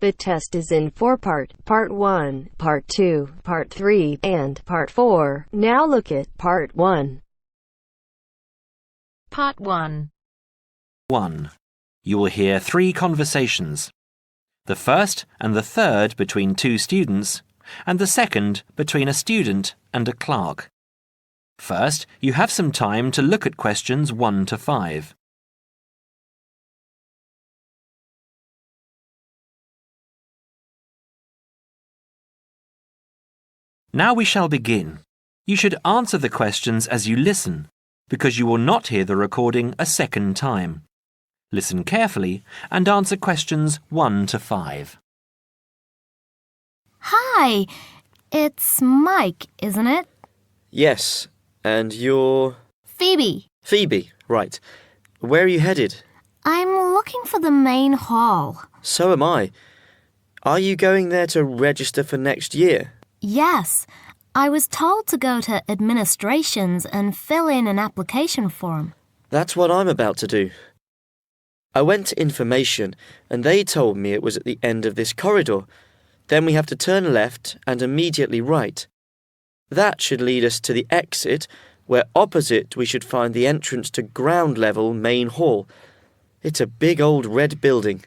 The test is in 4 parts: Part 1, Part 2, Part 3, and Part 4. Now look at Part 1. Part 1. 1. You will hear 3 conversations. The first and the third between 2 students, and the second between a student and a clerk. First, you have some time to look at questions 1 to 5. Now we shall begin. You should answer the questions as you listen, because you will not hear the recording a second time. Listen carefully and answer questions 1 to 5. Hi, it's Mike, isn't it? Yes, and you're... Phoebe. Phoebe, right. Where are you headed? I'm looking for the main hall. So am I. Are you going there to register for next year? Yes, I was told to go to Administrations and fill in an application form. That's what I'm about to do. I went to Information and they told me it was at the end of this corridor. Then we have to turn left and immediately right. That should lead us to the exit, where opposite we should find the entrance to ground level main hall. It's a big old red building.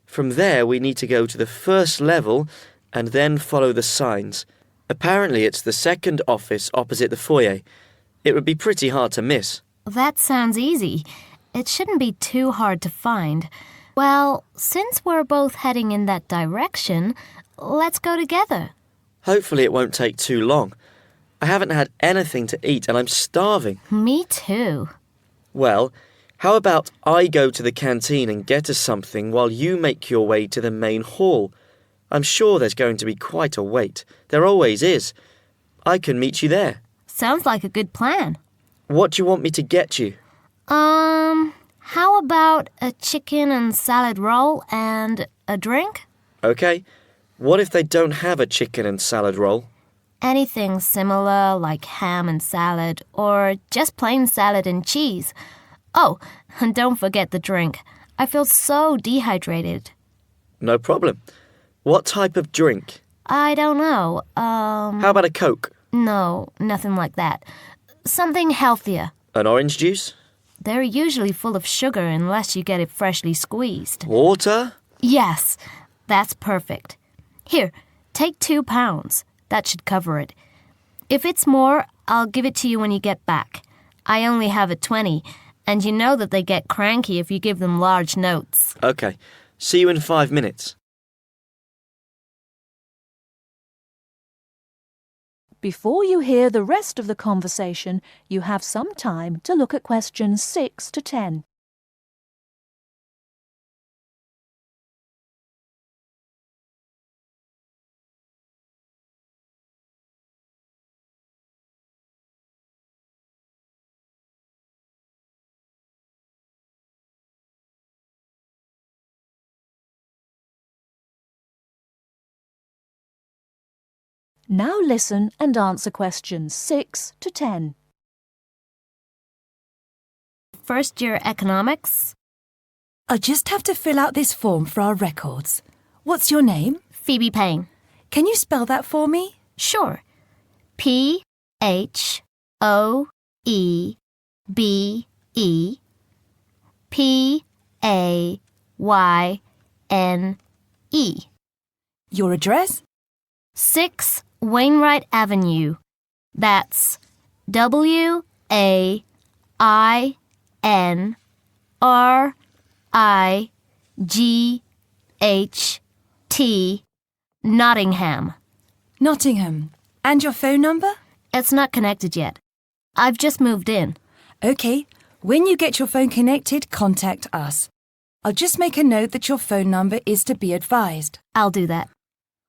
From there we need to go to the first level and then follow the signs. Apparently it's the second office opposite the foyer. It would be pretty hard to miss. That sounds easy. It shouldn't be too hard to find. Well, since we're both heading in that direction, let's go together. Hopefully it won't take too long. I haven't had anything to eat and I'm starving. Me too. Well, how about I go to the canteen and get us something while you make your way to the main hall? I'm sure there's going to be quite a wait. There always is. I can meet you there. Sounds like a good plan. What do you want me to get you? How about a chicken and salad roll and a drink? Okay. What if they don't have a chicken and salad roll? Anything similar, like ham and salad, or just plain salad and cheese. Oh, and don't forget the drink. I feel so dehydrated. No problem. What type of drink? I don't know. How about a Coke? No, nothing like that. Something healthier. An orange juice? They're usually full of sugar unless you get it freshly squeezed. Water? Yes, that's perfect. Here, take £2. That should cover it. If it's more, I'll give it to you when you get back. I only have a 20, and you know that they get cranky if you give them large notes. Okay. See you in 5 minutes. Before you hear the rest of the conversation, you have some time to look at questions 6 to 10. Now listen and answer questions 6 to 10. First year economics. I just have to fill out this form for our records. What's your name? Phoebe Payne. Can you spell that for me? Sure. P-H-O-E-B-E-P-A-Y-N-E. Your address? 6 Wainwright Avenue. That's W-A-I-N-R-I-G-H-T, Nottingham. Nottingham. And your phone number? It's not connected yet. I've just moved in. Okay. When you get your phone connected, contact us. I'll just make a note that your phone number is to be advised. I'll do that.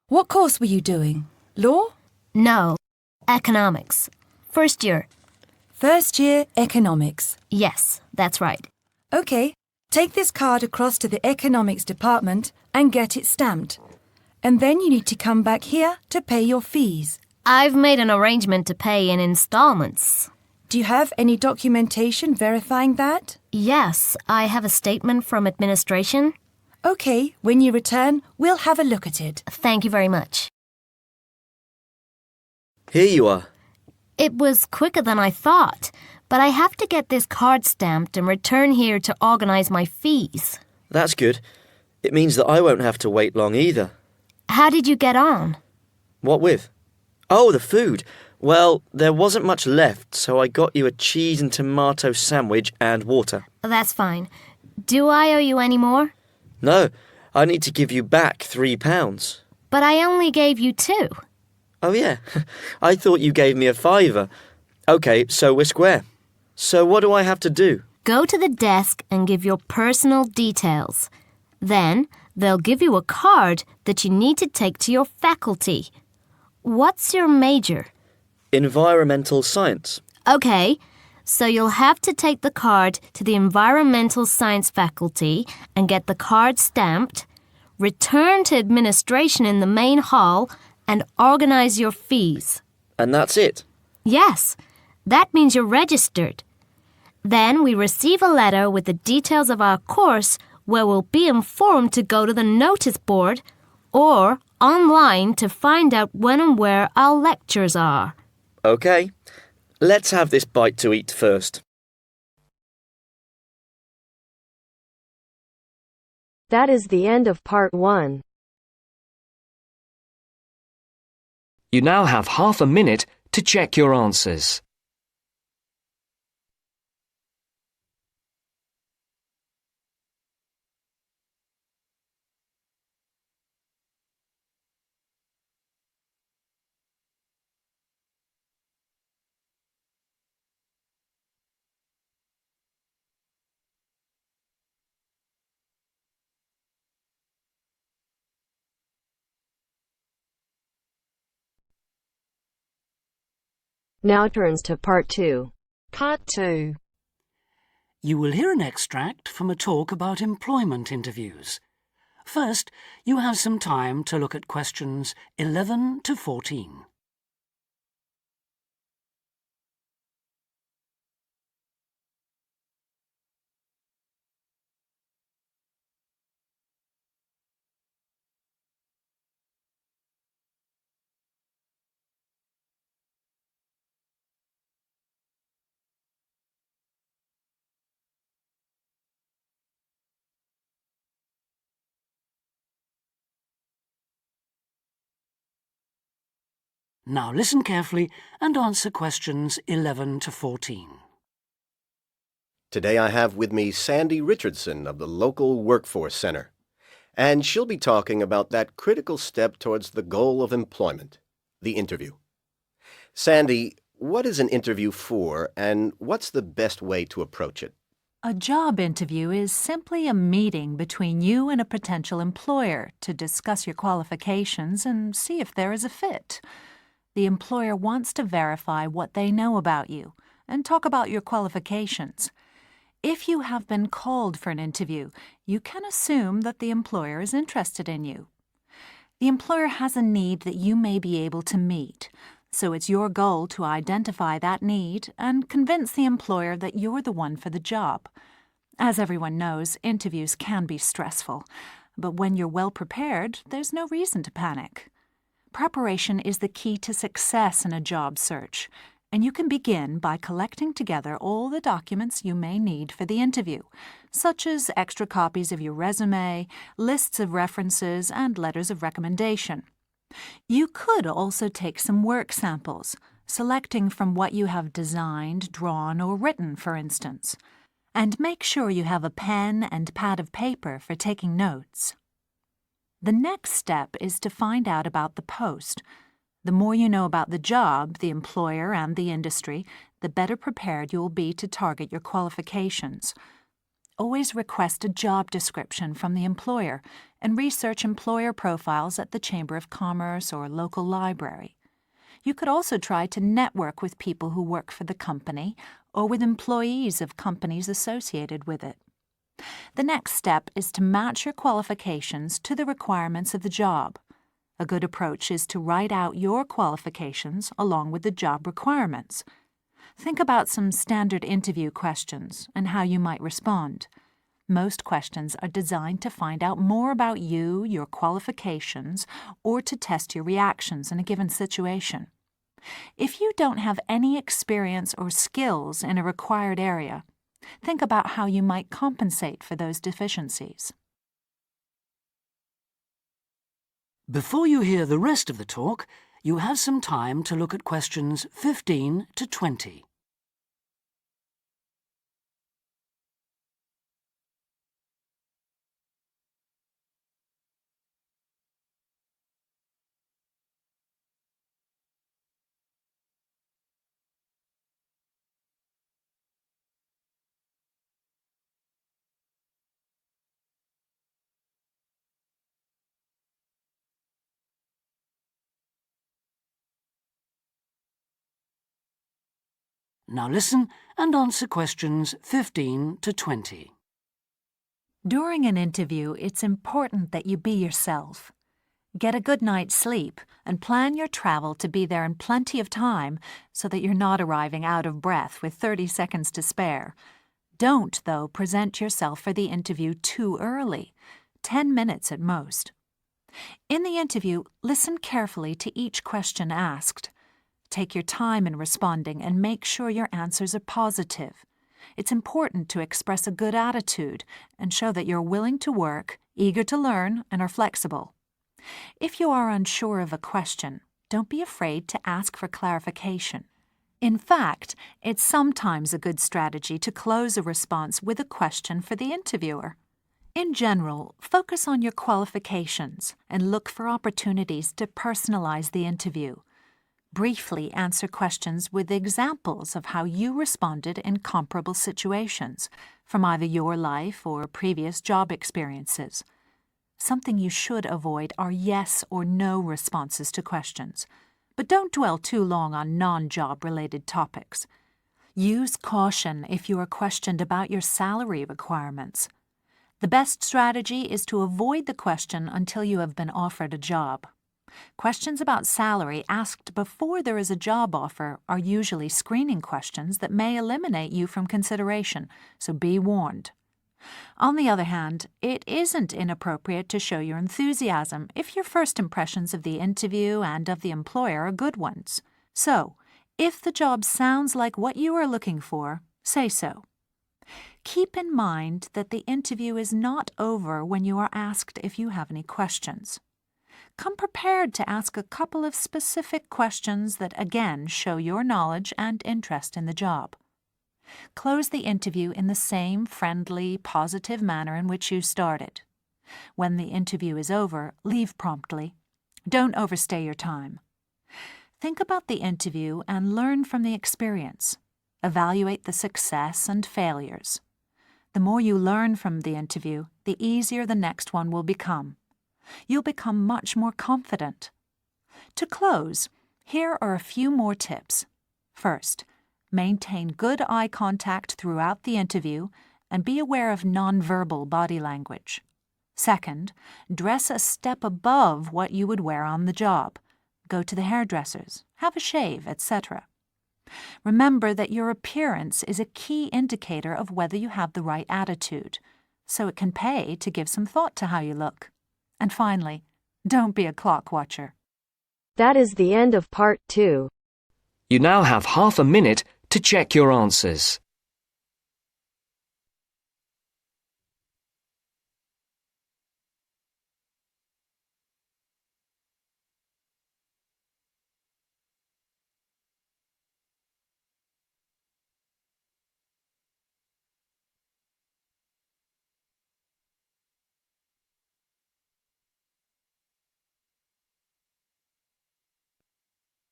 What course were you doing? Law? No. Economics. First year. First year economics. Yes, that's right. Okay. Take this card across to the economics department and get it stamped. And then you need to come back here to pay your fees. I've made an arrangement to pay in installments. Do you have any documentation verifying that? Yes, I have a statement from administration. OK, when you return, we'll have a look at it. Thank you very much. Here you are. It was quicker than I thought, but I have to get this card stamped and return here to organize my fees. That's good. It means that I won't have to wait long either. How did you get on? What with? Oh, the food. Well, there wasn't much left, so I got you a cheese and tomato sandwich and water. That's fine. Do I owe you any more? No, I need to give you back £3. But I only gave you 2. Oh, yeah. I thought you gave me a £5. OK, so we're square. So what do I have to do? Go to the desk and give your personal details. Then they'll give you a card that you need to take to your faculty. What's your major? Environmental science. OK, so you'll have to take the card to the environmental science faculty and get the card stamped, return to administration in the main hall, and organize your fees. And that's it? Yes, that means you're registered. Then we receive a letter with the details of our course where we'll be informed to go to the notice board or online to find out when and where our lectures are. OK. Let's have this bite to eat first. That is the end of part 1. You now have half a minute to check your answers. Now turns to part 2. Part 2. You will hear an extract from a talk about employment interviews. First, you have some time to look at questions 11 to 14. Now listen carefully and answer questions 11 to 14. Today I have with me Sandy Richardson of the local Workforce Center, and she'll be talking about that critical step towards the goal of employment, the interview. Sandy, what is an interview for, and what's the best way to approach it? A job interview is simply a meeting between you and a potential employer to discuss your qualifications and see if there is a fit. The employer wants to verify what they know about you and talk about your qualifications. If you have been called for an interview, you can assume that the employer is interested in you. The employer has a need that you may be able to meet, so it's your goal to identify that need and convince the employer that you're the one for the job. As everyone knows, interviews can be stressful, but when you're well prepared, there's no reason to panic. Preparation is the key to success in a job search, and you can begin by collecting together all the documents you may need for the interview, such as extra copies of your resume, lists of references, and letters of recommendation. You could also take some work samples, selecting from what you have designed, drawn, or written, for instance. And make sure you have a pen and pad of paper for taking notes. The next step is to find out about the post. The more you know about the job, the employer, and the industry, the better prepared you will be to target your qualifications. Always request a job description from the employer and research employer profiles at the Chamber of Commerce or local library. You could also try to network with people who work for the company or with employees of companies associated with it. The next step is to match your qualifications to the requirements of the job. A good approach is to write out your qualifications along with the job requirements. Think about some standard interview questions and how you might respond. Most questions are designed to find out more about you, your qualifications, or to test your reactions in a given situation. If you don't have any experience or skills in a required area, think about how you might compensate for those deficiencies. Before you hear the rest of the talk, you have some time to look at questions 15 to 20. Now listen and answer questions 15 to 20. During an interview, it's important that you be yourself. Get a good night's sleep and plan your travel to be there in plenty of time so that you're not arriving out of breath with 30 seconds to spare. Don't, though, present yourself for the interview too early, 10 minutes at most. In the interview, listen carefully to each question asked. Take your time in responding and make sure your answers are positive. It's important to express a good attitude and show that you're willing to work, eager to learn, and are flexible. If you are unsure of a question, don't be afraid to ask for clarification. In fact, it's sometimes a good strategy to close a response with a question for the interviewer. In general, focus on your qualifications and look for opportunities to personalize the interview. Briefly answer questions with examples of how you responded in comparable situations, from either your life or previous job experiences. Something you should avoid are yes or no responses to questions, but don't dwell too long on non-job related topics. Use caution if you are questioned about your salary requirements. The best strategy is to avoid the question until you have been offered a job. Questions about salary asked before there is a job offer are usually screening questions that may eliminate you from consideration, so be warned. On the other hand, it isn't inappropriate to show your enthusiasm if your first impressions of the interview and of the employer are good ones. So, if the job sounds like what you are looking for, say so. Keep in mind that the interview is not over when you are asked if you have any questions. Come prepared to ask a couple of specific questions that again show your knowledge and interest in the job. Close the interview in the same friendly, positive manner in which you started. When the interview is over, leave promptly. Don't overstay your time. Think about the interview and learn from the experience. Evaluate the success and failures. The more you learn from the interview, the easier the next one will become. You'll become much more confident. To close, here are a few more tips. First, maintain good eye contact throughout the interview and be aware of nonverbal body language. Second, dress a step above what you would wear on the job. Go to the hairdressers, have a shave, etc. Remember that your appearance is a key indicator of whether you have the right attitude, so it can pay to give some thought to how you look. And finally, don't be a clock watcher. That is the end of part 2. You now have half a minute to check your answers.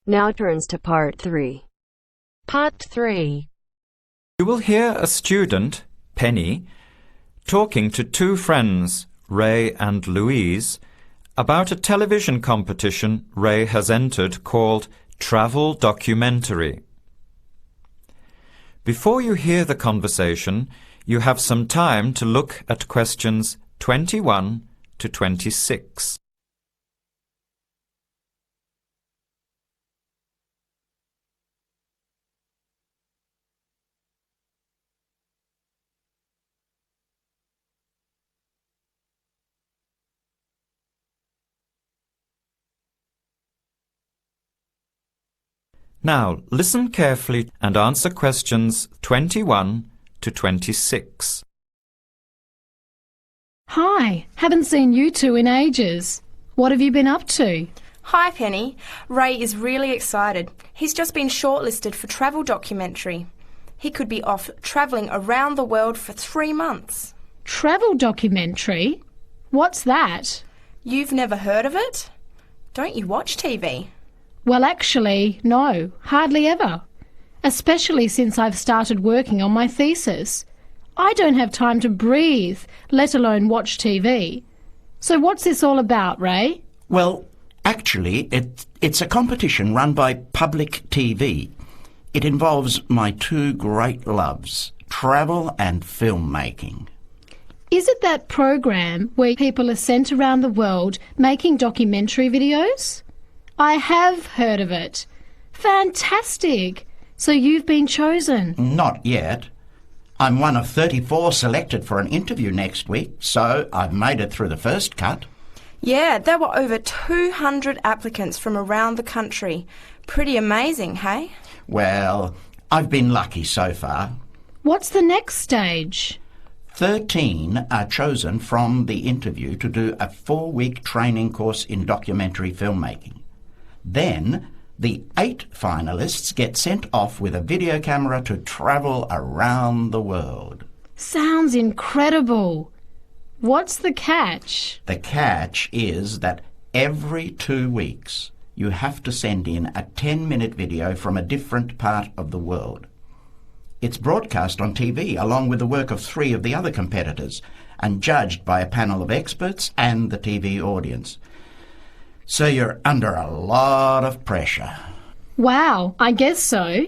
Now turns to part 3. Part 3. You will hear a student, Penny, talking to two friends, Ray and Louise, about a television competition Ray has entered called Travel Documentary. Before you hear the conversation, you have some time to look at questions 21 to 26. Now, listen carefully and answer questions 21 to 26. Hi, haven't seen you two in ages. What have you been up to? Hi, Penny. Ray is really excited. He's just been shortlisted for travel documentary. He could be off travelling around the world for 3 months. Travel documentary? What's that? You've never heard of it? Don't you watch TV? Well, actually, no, hardly ever. Especially since I've started working on my thesis. I don't have time to breathe, let alone watch TV. So what's this all about, Ray? Well, actually, it's a competition run by public TV. It involves my two great loves, travel and filmmaking. Is it that program where people are sent around the world making documentary videos? I have heard of it. Fantastic! So you've been chosen? Not yet. I'm one of 34 selected for an interview next week, so I've made it through the first cut. Yeah, there were over 200 applicants from around the country. Pretty amazing, hey? Well, I've been lucky so far. What's the next stage? 13 are chosen from the interview to do a 4-week training course in documentary filmmaking. Then, the 8 finalists get sent off with a video camera to travel around the world. Sounds incredible. What's the catch? The catch is that every 2 weeks you have to send in a 10-minute video from a different part of the world. It's broadcast on TV along with the work of 3 of the other competitors and judged by a panel of experts and the TV audience. So you're under a lot of pressure. Wow, I guess so.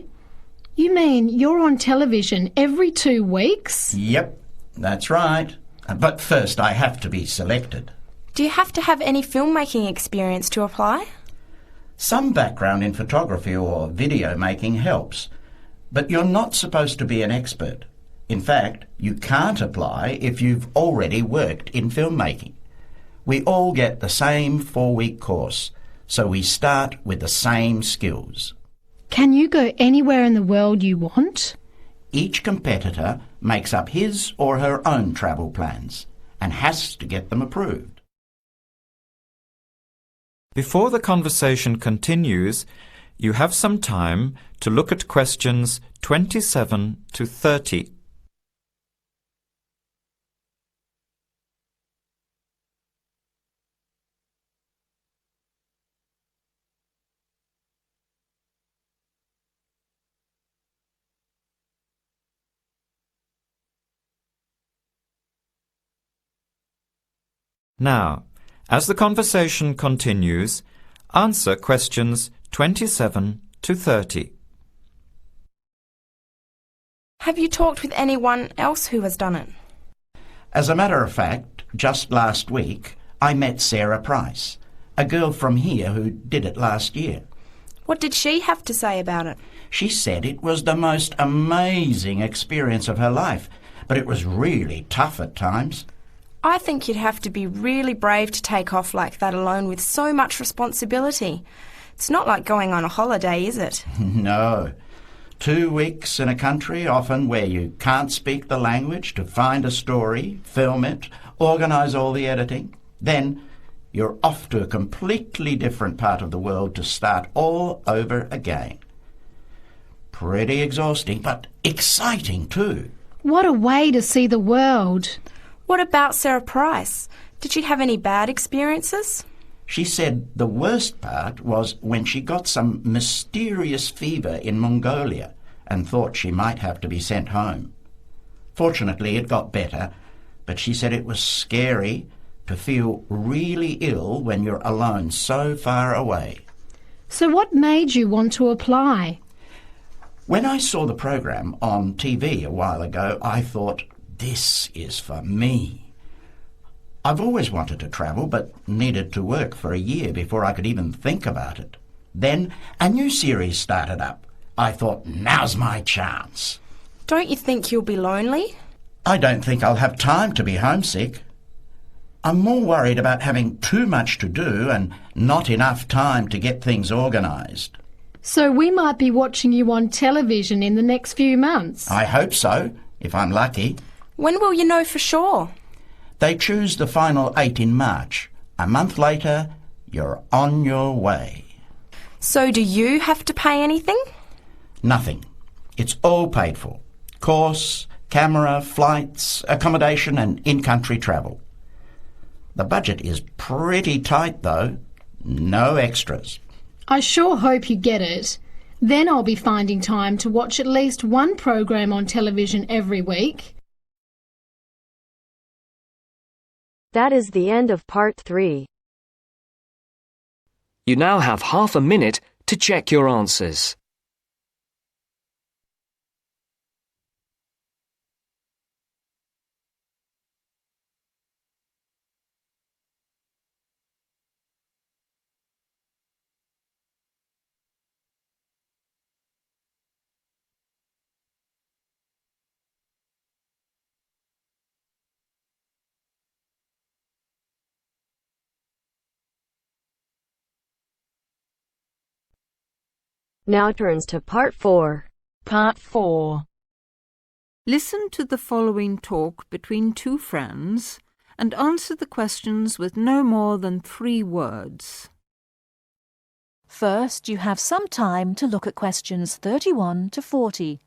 You mean you're on television every 2 weeks? Yep, that's right. But first I have to be selected. Do you have to have any filmmaking experience to apply? Some background in photography or video making helps, but you're not supposed to be an expert. In fact, you can't apply if you've already worked in filmmaking. We all get the same 4-week course, so we start with the same skills. Can you go anywhere in the world you want? Each competitor makes up his or her own travel plans and has to get them approved. Before the conversation continues, you have some time to look at questions 27 to 30. Now, as the conversation continues, answer questions 27 to 30. Have you talked with anyone else who has done it? As a matter of fact, just last week, I met Sarah Price, a girl from here who did it last year. What did she have to say about it? She said it was the most amazing experience of her life, but it was really tough at times. I think you'd have to be really brave to take off like that alone with so much responsibility. It's not like going on a holiday, is it? No. 2 weeks in a country, often where you can't speak the language, to find a story, film it, organise all the editing. Then you're off to a completely different part of the world to start all over again. Pretty exhausting, but exciting too. What a way to see the world. What about Sarah Price? Did she have any bad experiences? She said the worst part was when she got some mysterious fever in Mongolia and thought she might have to be sent home. Fortunately, it got better, but she said it was scary to feel really ill when you're alone so far away. So what made you want to apply? When I saw the program on TV a while ago, I thought, this is for me. I've always wanted to travel, but needed to work for a year before I could even think about it. Then a new series started up. I thought, now's my chance. Don't you think you'll be lonely? I don't think I'll have time to be homesick. I'm more worried about having too much to do and not enough time to get things organised. So we might be watching you on television in the next few months. I hope so, if I'm lucky. When will you know for sure? They choose the final 8 in March. A month later, you're on your way. So do you have to pay anything? Nothing. It's all paid for. Course, camera, flights, accommodation and in-country travel. The budget is pretty tight, though. No extras. I sure hope you get it. Then I'll be finding time to watch at least one program on television every week. That is the end of part 3. You now have half a minute to check your answers. Now turns to part 4. Part 4. Listen to the following talk between two friends and answer the questions with no more than 3 words. First, you have some time to look at questions 31 to 40.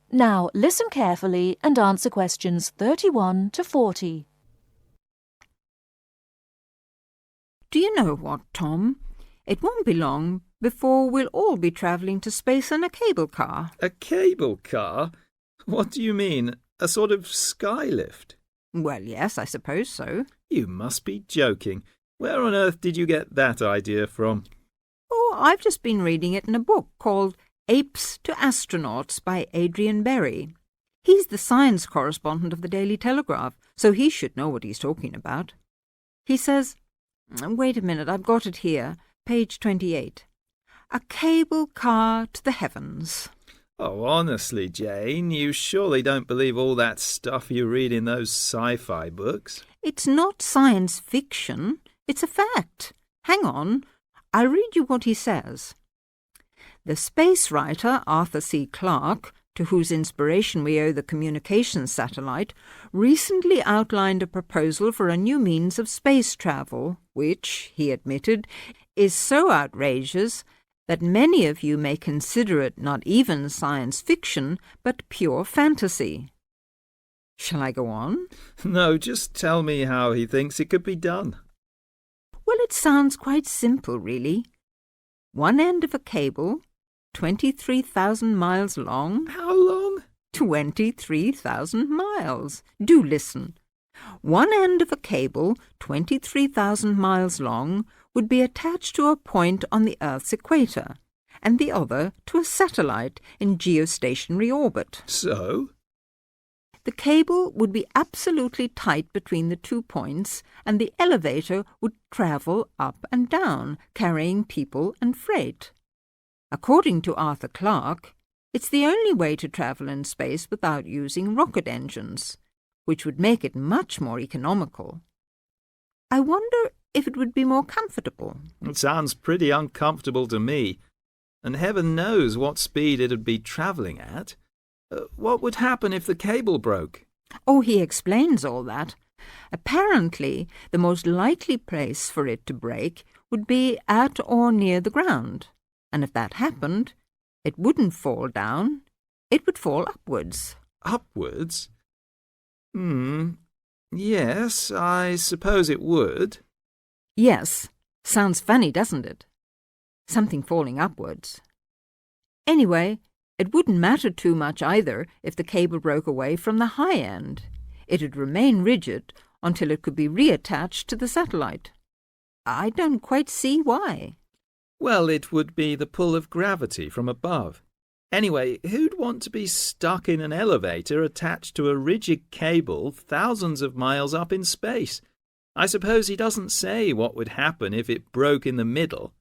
Now, listen carefully and answer questions 31 to 40. Do you know what, Tom? It won't be long before we'll all be travelling to space in a cable car. A cable car? What do you mean? A sort of skylift? Well, yes, I suppose so. You must be joking. Where on earth did you get that idea from? Oh, I've just been reading it in a book called Apes to Astronauts by Adrian Berry. He's the science correspondent of the Daily Telegraph, so he should know what he's talking about. He says, wait a minute, I've got it here, page 28. A cable car to the heavens. Oh, honestly, Jane, you surely don't believe all that stuff you read in those sci-fi books? It's not science fiction, it's a fact. Hang on, I'll read you what he says. The space writer Arthur C. Clarke, to whose inspiration we owe the communications satellite, recently outlined a proposal for a new means of space travel, which, he admitted, is so outrageous that many of you may consider it not even science fiction, but pure fantasy. Shall I go on? No, just tell me how he thinks it could be done. Well, it sounds quite simple, really. One end of a cable, 23,000 miles long. How long? 23,000 miles. Do listen. One end of a cable, 23,000 miles long, would be attached to a point on the Earth's equator, and the other to a satellite in geostationary orbit. So? The cable would be absolutely tight between the 2 points, and the elevator would travel up and down, carrying people and freight. According to Arthur Clarke, it's the only way to travel in space without using rocket engines, which would make it much more economical. I wonder if it would be more comfortable. It sounds pretty uncomfortable to me, and heaven knows what speed it'd be travelling at. What would happen if the cable broke? Oh, he explains all that. Apparently, the most likely place for it to break would be at or near the ground. And if that happened, it wouldn't fall down, it would fall upwards. Upwards? Yes, I suppose it would. Yes, sounds funny, doesn't it? Something falling upwards. Anyway, it wouldn't matter too much either if the cable broke away from the high end. It'd remain rigid until it could be reattached to the satellite. I don't quite see why. Well, it would be the pull of gravity from above. Anyway, who'd want to be stuck in an elevator attached to a rigid cable thousands of miles up in space? I suppose he doesn't say what would happen if it broke in the middle.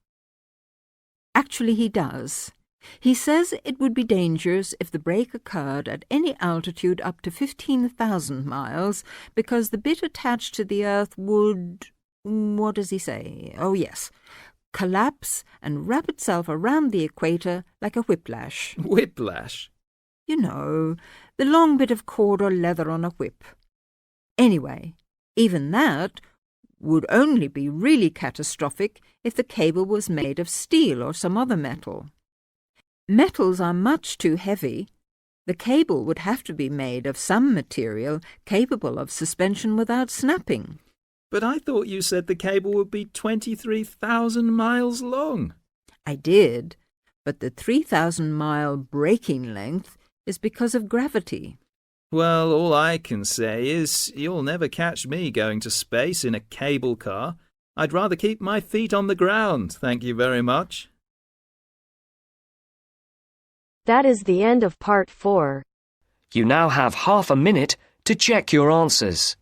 Actually, he does. He says it would be dangerous if the break occurred at any altitude up to 15,000 miles because the bit attached to the Earth would... what does he say? Oh, yes. Collapse and wrap itself around the equator like a whiplash. Whiplash? You know, the long bit of cord or leather on a whip. Anyway, even that would only be really catastrophic if the cable was made of steel or some other metal. Metals are much too heavy. The cable would have to be made of some material capable of suspension without snapping. But I thought you said the cable would be 23,000 miles long. I did, but the 3,000-mile breaking length is because of gravity. Well, all I can say is you'll never catch me going to space in a cable car. I'd rather keep my feet on the ground, thank you very much. That is the end of part 4. You now have half a minute to check your answers.